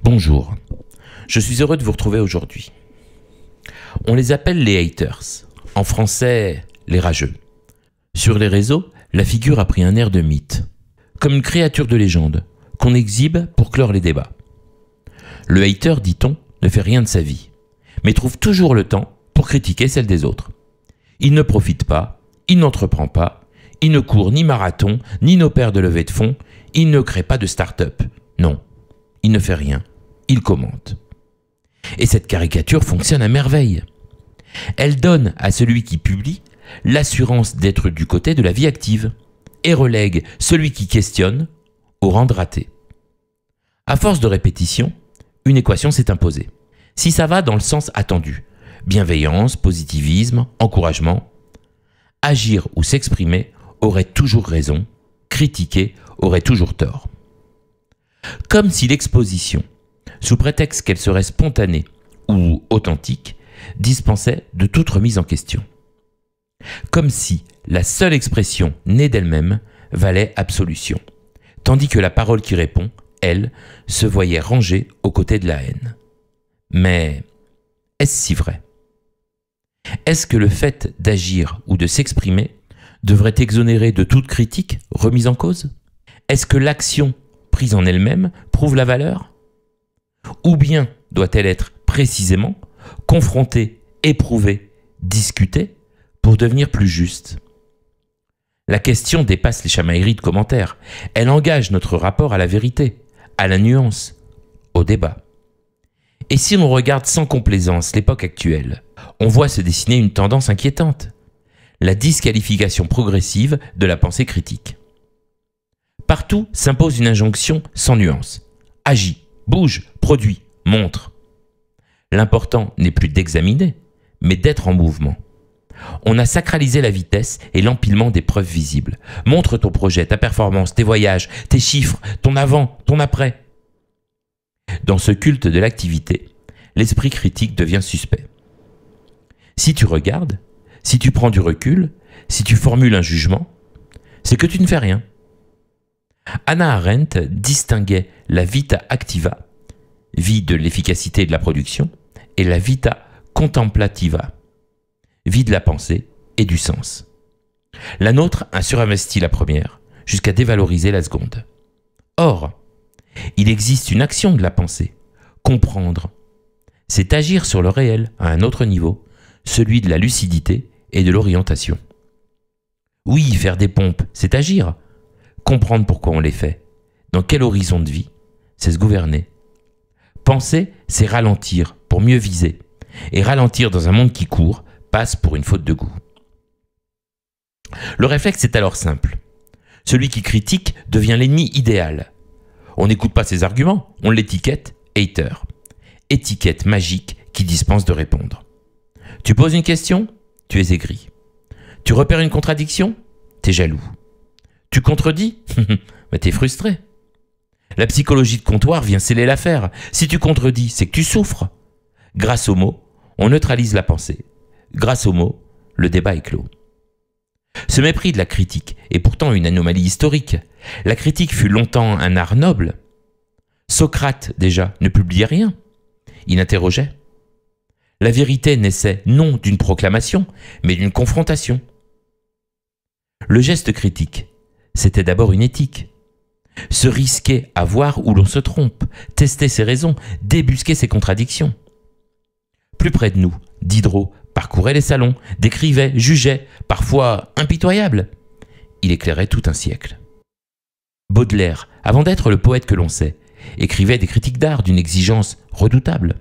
Bonjour, je suis heureux de vous retrouver aujourd'hui. On les appelle les haters, en français les rageux. Sur les réseaux, la figure a pris un air de mythe, comme une créature de légende qu'on exhibe pour clore les débats. Le hater, dit-on, ne fait rien de sa vie, mais trouve toujours le temps pour critiquer celle des autres. Il ne profite pas, il n'entreprend pas, il ne court ni marathon, ni n'opère de levée de fonds, il ne crée pas de start-up. Non, il ne fait rien, il commente. Et cette caricature fonctionne à merveille. Elle donne à celui qui publie l'assurance d'être du côté de la vie active et relègue celui qui questionne au rang de raté. À force de répétition, une équation s'est imposée. Si ça va dans le sens attendu, bienveillance, positivisme, encouragement, agir ou s'exprimer aurait toujours raison, critiquer aurait toujours tort. Comme si l'exposition, sous prétexte qu'elle serait spontanée ou authentique, dispensait de toute remise en question. Comme si la seule expression née d'elle-même valait absolution, tandis que la parole qui répond, elle, se voyait rangée aux côtés de la haine. Mais est-ce si vrai? Est-ce que le fait d'agir ou de s'exprimer devrait exonérer de toute critique remise en cause? Est-ce que l'action prise en elle-même prouve la valeur? Ou bien doit-elle être précisément confrontée, éprouvée, discutée pour devenir plus juste? La question dépasse les chamailleries de commentaires. Elle engage notre rapport à la vérité, à la nuance, au débat. Et si l'on regarde sans complaisance l'époque actuelle, on voit se dessiner une tendance inquiétante, la disqualification progressive de la pensée critique. Partout s'impose une injonction sans nuance. Agis, bouge, produis, montre. L'important n'est plus d'examiner, mais d'être en mouvement. On a sacralisé la vitesse et l'empilement des preuves visibles. Montre ton projet, ta performance, tes voyages, tes chiffres, ton avant, ton après. Dans ce culte de l'activité, l'esprit critique devient suspect. Si tu regardes, si tu prends du recul, si tu formules un jugement, c'est que tu ne fais rien. Hannah Arendt distinguait la vita activa, vie de l'efficacité et de la production, et la vita contemplativa, vie de la pensée et du sens. La nôtre a surinvesti la première, jusqu'à dévaloriser la seconde. Or, il existe une action de la pensée, comprendre. C'est agir sur le réel à un autre niveau, celui de la lucidité et de l'orientation. Oui, faire des pompes, c'est agir. Comprendre pourquoi on les fait, dans quel horizon de vie, c'est se gouverner. Penser, c'est ralentir pour mieux viser. Et ralentir dans un monde qui court passe pour une faute de goût. Le réflexe est alors simple. Celui qui critique devient l'ennemi idéal. On n'écoute pas ses arguments, on l'étiquette hater. Étiquette magique qui dispense de répondre. Tu poses une question, tu es aigri. Tu repères une contradiction, t'es jaloux. Tu contredis, mais t'es frustré. La psychologie de comptoir vient sceller l'affaire. Si tu contredis, c'est que tu souffres. Grâce aux mots, on neutralise la pensée. Grâce aux mots, le débat est clos. Ce mépris de la critique est pourtant une anomalie historique. La critique fut longtemps un art noble. Socrate, déjà, ne publiait rien. Il interrogeait. La vérité naissait non d'une proclamation, mais d'une confrontation. Le geste critique, c'était d'abord une éthique. Se risquer à voir où l'on se trompe, tester ses raisons, débusquer ses contradictions. Plus près de nous, Diderot parcourait les salons, décrivait, jugeait, parfois impitoyable. Il éclairait tout un siècle. Baudelaire, avant d'être le poète que l'on sait, écrivait des critiques d'art d'une exigence redoutable.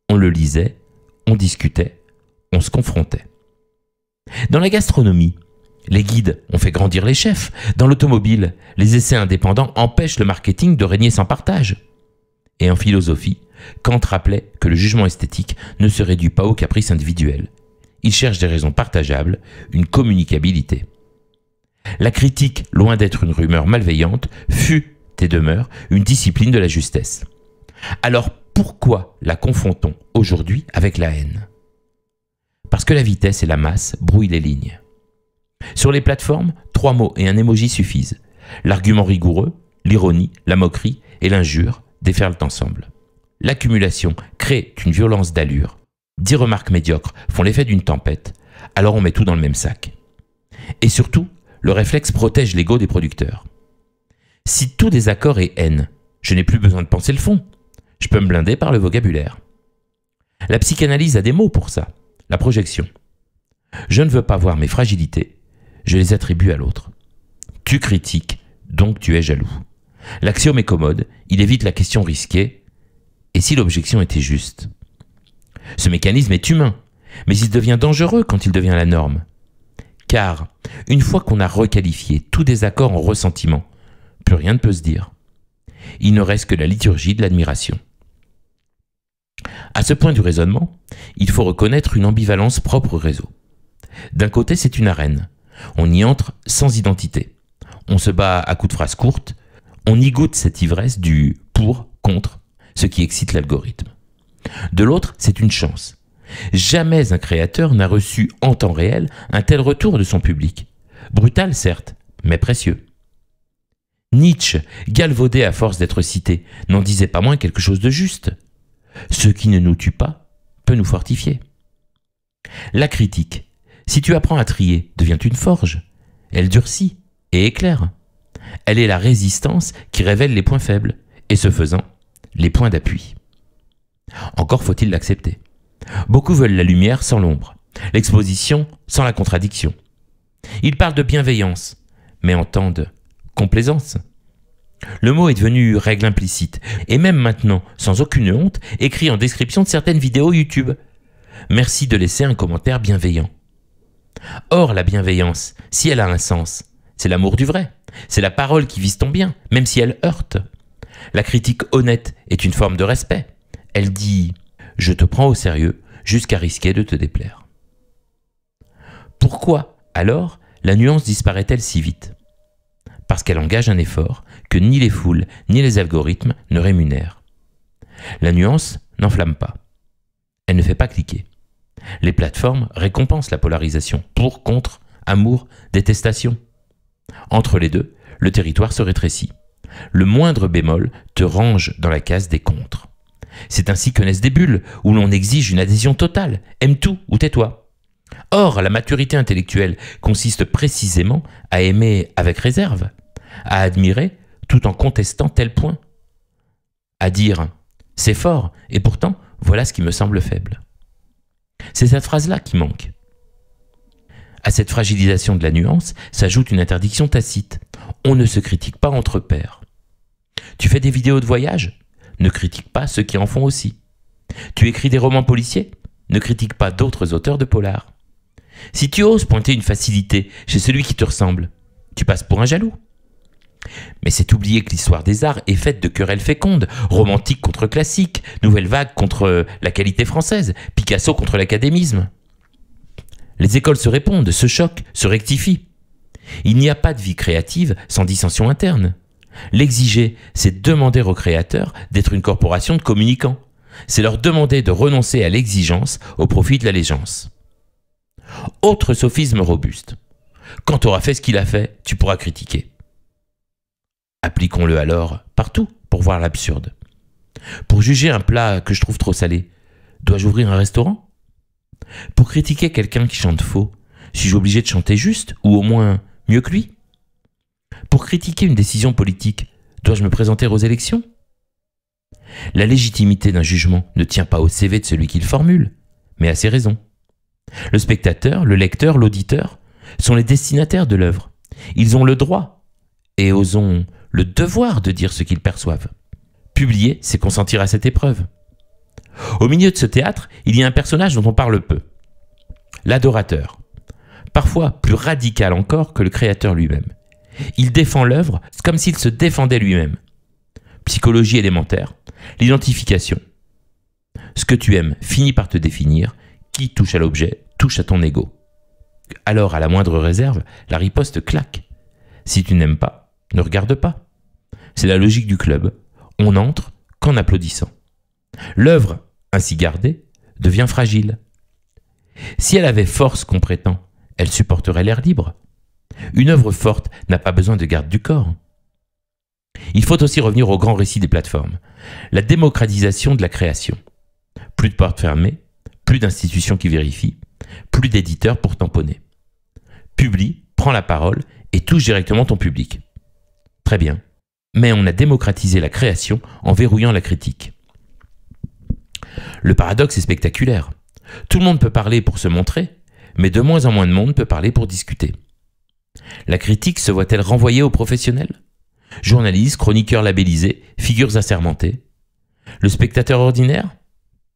On le lisait, on discutait, on se confrontait. Dans la gastronomie, les guides ont fait grandir les chefs. Dans l'automobile, les essais indépendants empêchent le marketing de régner sans partage. Et en philosophie, Kant rappelait que le jugement esthétique ne se réduit pas aux caprices individuels. Il cherche des raisons partageables, une communicabilité. La critique, loin d'être une rumeur malveillante, fut et demeure une discipline de la justesse. Alors pourquoi la confond-on aujourd'hui avec la haine? Parce que la vitesse et la masse brouillent les lignes. Sur les plateformes, 3 mots et un emoji suffisent. L'argument rigoureux, l'ironie, la moquerie et l'injure déferlent ensemble. L'accumulation crée une violence d'allure. 10 remarques médiocres font l'effet d'une tempête, alors on met tout dans le même sac. Et surtout, le réflexe protège l'ego des producteurs. Si tout désaccord est haine, je n'ai plus besoin de penser le fond. Je peux me blinder par le vocabulaire. La psychanalyse a des mots pour ça. La projection. Je ne veux pas voir mes fragilités, je les attribue à l'autre. Tu critiques, donc tu es jaloux. L'axiome est commode, il évite la question risquée. Et si l'objection était juste? Ce mécanisme est humain, mais il devient dangereux quand il devient la norme. Car, une fois qu'on a requalifié tout désaccord en ressentiment, plus rien ne peut se dire. Il ne reste que la liturgie de l'admiration. À ce point du raisonnement, il faut reconnaître une ambivalence propre au réseau. D'un côté, c'est une arène. On y entre sans identité. On se bat à coups de phrases courtes. On y goûte cette ivresse du pour, contre, ce qui excite l'algorithme. De l'autre, c'est une chance. Jamais un créateur n'a reçu en temps réel un tel retour de son public. Brutal, certes, mais précieux. Nietzsche, galvaudé à force d'être cité, n'en disait pas moins quelque chose de juste. Ce qui ne nous tue pas peut nous fortifier. La critique, si tu apprends à trier, devient une forge. Elle durcit et éclaire. Elle est la résistance qui révèle les points faibles, et ce faisant, les points d'appui. Encore faut-il l'accepter. Beaucoup veulent la lumière sans l'ombre, l'exposition sans la contradiction. Ils parlent de bienveillance, mais entendent complaisance. Le mot est devenu règle implicite, et même maintenant, sans aucune honte, écrit en description de certaines vidéos YouTube. Merci de laisser un commentaire bienveillant. Or, la bienveillance, si elle a un sens, c'est l'amour du vrai. C'est la parole qui vise ton bien, même si elle heurte. La critique honnête est une forme de respect. Elle dit « Je te prends au sérieux jusqu'à risquer de te déplaire ». Pourquoi, alors, la nuance disparaît-elle si vite? Parce qu'elle engage un effort que ni les foules ni les algorithmes ne rémunèrent. La nuance n'enflamme pas. Elle ne fait pas cliquer. Les plateformes récompensent la polarisation pour, contre, amour, détestation. Entre les deux, le territoire se rétrécit. Le moindre bémol te range dans la case des contres. C'est ainsi que naissent des bulles où l'on exige une adhésion totale. Aime tout ou tais-toi. Or, la maturité intellectuelle consiste précisément à aimer avec réserve, à admirer tout en contestant tel point, à dire « c'est fort et pourtant voilà ce qui me semble faible ». C'est cette phrase-là qui manque. À cette fragilisation de la nuance s'ajoute une interdiction tacite. On ne se critique pas entre pairs. Tu fais des vidéos de voyage? Ne critique pas ceux qui en font aussi. Tu écris des romans policiers? Ne critique pas d'autres auteurs de polar. Si tu oses pointer une facilité chez celui qui te ressemble, tu passes pour un jaloux. Mais c'est oublier que l'histoire des arts est faite de querelles fécondes, romantique contre classique, nouvelle vague contre la qualité française, Picasso contre l'académisme. Les écoles se répondent, se choquent, se rectifient. Il n'y a pas de vie créative sans dissension interne. L'exiger, c'est demander aux créateurs d'être une corporation de communicants. C'est leur demander de renoncer à l'exigence au profit de l'allégeance. Autre sophisme robuste. Quand tu auras fait ce qu'il a fait, tu pourras critiquer. Appliquons-le alors partout pour voir l'absurde. Pour juger un plat que je trouve trop salé, dois-je ouvrir un restaurant? Pour critiquer quelqu'un qui chante faux, suis-je obligé de chanter juste ou au moins mieux que lui? Pour critiquer une décision politique, dois-je me présenter aux élections? La légitimité d'un jugement ne tient pas au CV de celui qui le formule, mais à ses raisons. Le spectateur, le lecteur, l'auditeur sont les destinataires de l'œuvre. Ils ont le droit, et osons le devoir de dire ce qu'ils perçoivent. Publier, c'est consentir à cette épreuve. Au milieu de ce théâtre, il y a un personnage dont on parle peu. L'adorateur. Parfois plus radical encore que le créateur lui-même. Il défend l'œuvre comme s'il se défendait lui-même. Psychologie élémentaire, l'identification. Ce que tu aimes finit par te définir. Qui touche à l'objet, touche à ton ego. Alors, à la moindre réserve, la riposte claque. Si tu n'aimes pas, ne regarde pas. C'est la logique du club. On entre qu'en applaudissant. L'œuvre, ainsi gardée, devient fragile. Si elle avait force qu'on prétend, elle supporterait l'air libre. Une œuvre forte n'a pas besoin de garde du corps. Il faut aussi revenir au grand récit des plateformes. La démocratisation de la création. Plus de portes fermées, plus d'institutions qui vérifient, plus d'éditeurs pour tamponner. Publie, prends la parole et touche directement ton public. Très bien. Mais on a démocratisé la création en verrouillant la critique. Le paradoxe est spectaculaire. Tout le monde peut parler pour se montrer, mais de moins en moins de monde peut parler pour discuter. La critique se voit-elle renvoyée aux professionnels ? Journalistes, chroniqueurs labellisés, figures assermentées. Le spectateur ordinaire ?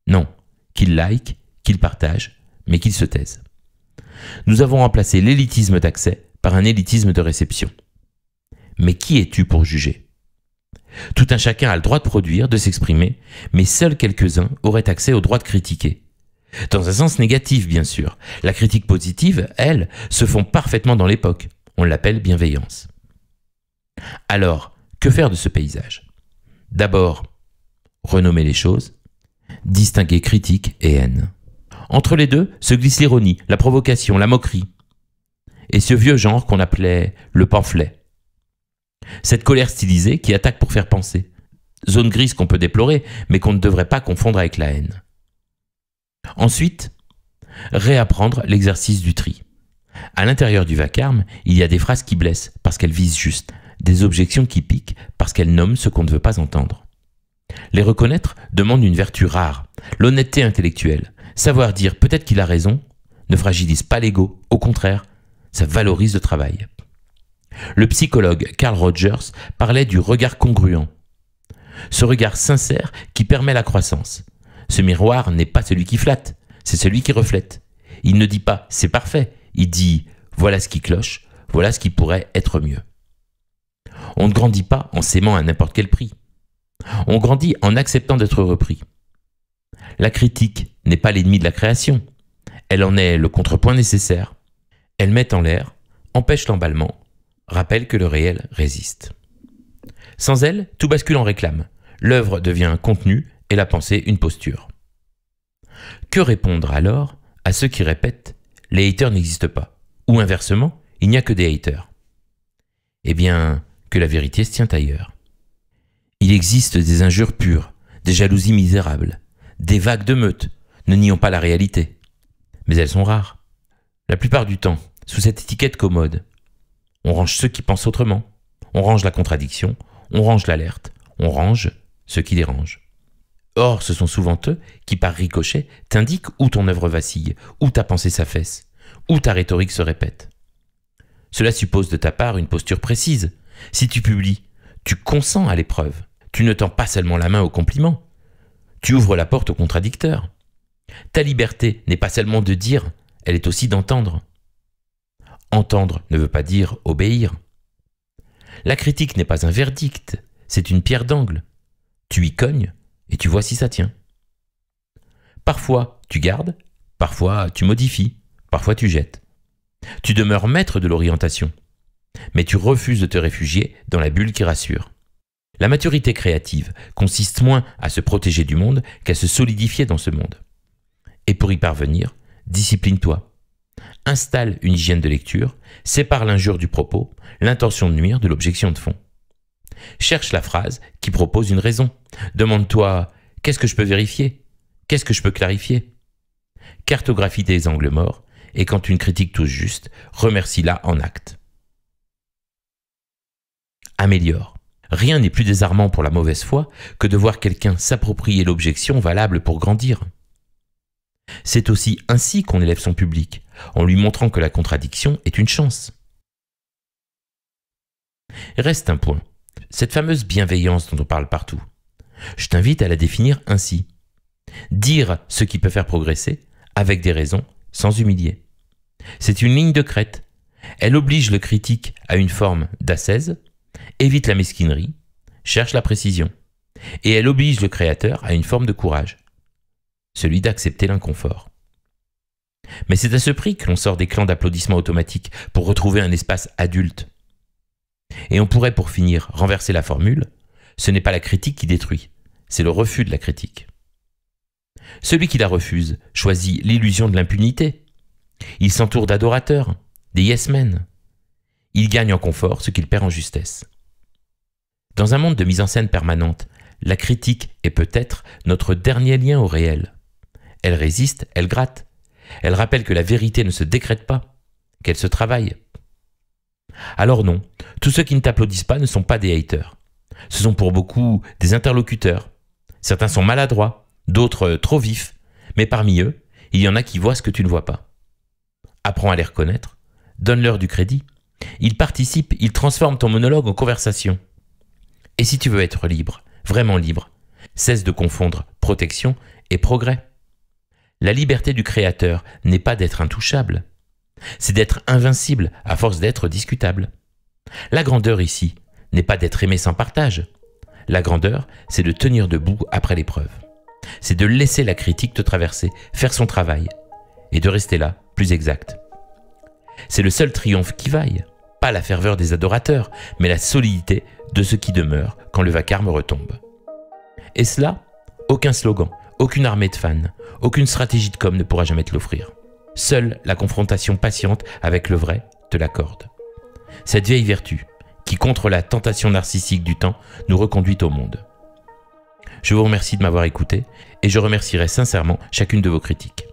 Non, qu'il like, qu'il partage, mais qu'il se taise. Nous avons remplacé l'élitisme d'accès par un élitisme de réception. Mais qui es-tu pour juger ? Tout un chacun a le droit de produire, de s'exprimer, mais seuls quelques-uns auraient accès au droit de critiquer. Dans un sens négatif, bien sûr. La critique positive, elle, se fond parfaitement dans l'époque. On l'appelle bienveillance. Alors, que faire de ce paysage ? D'abord, renommer les choses, distinguer critique et haine. Entre les deux se glisse l'ironie, la provocation, la moquerie. Et ce vieux genre qu'on appelait le pamphlet. Cette colère stylisée qui attaque pour faire penser. Zone grise qu'on peut déplorer, mais qu'on ne devrait pas confondre avec la haine. Ensuite, réapprendre l'exercice du tri. À l'intérieur du vacarme, il y a des phrases qui blessent parce qu'elles visent juste, des objections qui piquent parce qu'elles nomment ce qu'on ne veut pas entendre. Les reconnaître demande une vertu rare, l'honnêteté intellectuelle. Savoir dire peut-être qu'il a raison ne fragilise pas l'ego, au contraire, ça valorise le travail. Le psychologue Carl Rogers parlait du regard congruent. Ce regard sincère qui permet la croissance. Ce miroir n'est pas celui qui flatte, c'est celui qui reflète. Il ne dit pas « c'est parfait », il dit « voilà ce qui cloche, voilà ce qui pourrait être mieux ». On ne grandit pas en s'aimant à n'importe quel prix. On grandit en acceptant d'être repris. La critique n'est pas l'ennemi de la création. Elle en est le contrepoint nécessaire. Elle met en l'air, empêche l'emballement, rappelle que le réel résiste. Sans elle, tout bascule en réclame. L'œuvre devient un contenu et la pensée une posture. Que répondre alors à ceux qui répètent « les haters n'existent pas » ou inversement « il n'y a que des haters ». Eh bien, que la vérité se tient ailleurs. Il existe des injures pures, des jalousies misérables, des vagues de meutes, ne nions pas la réalité. Mais elles sont rares. La plupart du temps, sous cette étiquette commode, on range ceux qui pensent autrement, on range la contradiction, on range l'alerte, on range ceux qui dérangent. Or, ce sont souvent eux qui, par ricochet, t'indiquent où ton œuvre vacille, où ta pensée s'affaisse, où ta rhétorique se répète. Cela suppose de ta part une posture précise. Si tu publies, tu consens à l'épreuve. Tu ne tends pas seulement la main au compliment. Tu ouvres la porte au contradicteur. Ta liberté n'est pas seulement de dire, elle est aussi d'entendre. Entendre ne veut pas dire obéir. La critique n'est pas un verdict, c'est une pierre d'angle. Tu y cognes et tu vois si ça tient. Parfois, tu gardes, parfois, tu modifies, parfois, tu jettes. Tu demeures maître de l'orientation, mais tu refuses de te réfugier dans la bulle qui rassure. La maturité créative consiste moins à se protéger du monde qu'à se solidifier dans ce monde. Et pour y parvenir, discipline-toi. Installe une hygiène de lecture, sépare l'injure du propos, l'intention de nuire de l'objection de fond. Cherche la phrase qui propose une raison. Demande-toi « qu'est-ce que je peux vérifier ? Qu'est-ce que je peux clarifier ?» Cartographie tes angles morts et quand une critique touche juste, remercie-la en acte. Améliore. Rien n'est plus désarmant pour la mauvaise foi que de voir quelqu'un s'approprier l'objection valable pour grandir. C'est aussi ainsi qu'on élève son public, en lui montrant que la contradiction est une chance. Reste un point, cette fameuse bienveillance dont on parle partout. Je t'invite à la définir ainsi. Dire ce qui peut faire progresser, avec des raisons, sans humilier. C'est une ligne de crête. Elle oblige le critique à une forme d'ascèse, évite la mesquinerie, cherche la précision. Et elle oblige le créateur à une forme de courage, celui d'accepter l'inconfort. Mais c'est à ce prix que l'on sort des clans d'applaudissements automatiques pour retrouver un espace adulte. Et on pourrait pour finir renverser la formule, ce n'est pas la critique qui détruit, c'est le refus de la critique. Celui qui la refuse choisit l'illusion de l'impunité. Il s'entoure d'adorateurs, des yes-men. Il gagne en confort ce qu'il perd en justesse. Dans un monde de mise en scène permanente, la critique est peut-être notre dernier lien au réel. Elle résiste, elle gratte. Elle rappelle que la vérité ne se décrète pas, qu'elle se travaille. Alors non, tous ceux qui ne t'applaudissent pas ne sont pas des haters. Ce sont pour beaucoup des interlocuteurs. Certains sont maladroits, d'autres trop vifs, mais parmi eux, il y en a qui voient ce que tu ne vois pas. Apprends à les reconnaître, donne-leur du crédit. Ils participent, ils transforment ton monologue en conversation. Et si tu veux être libre, vraiment libre, cesse de confondre protection et progrès. La liberté du créateur n'est pas d'être intouchable, c'est d'être invincible à force d'être discutable. La grandeur ici n'est pas d'être aimé sans partage. La grandeur, c'est de tenir debout après l'épreuve. C'est de laisser la critique te traverser, faire son travail, et de rester là, plus exact. C'est le seul triomphe qui vaille, pas la ferveur des adorateurs, mais la solidité de ce qui demeure quand le vacarme retombe. Et cela, aucun slogan, aucune armée de fans, aucune stratégie de com ne pourra jamais te l'offrir. Seule la confrontation patiente avec le vrai te l'accorde. Cette vieille vertu, qui contre la tentation narcissique du temps, nous reconduit au monde. Je vous remercie de m'avoir écouté et je remercierai sincèrement chacune de vos critiques.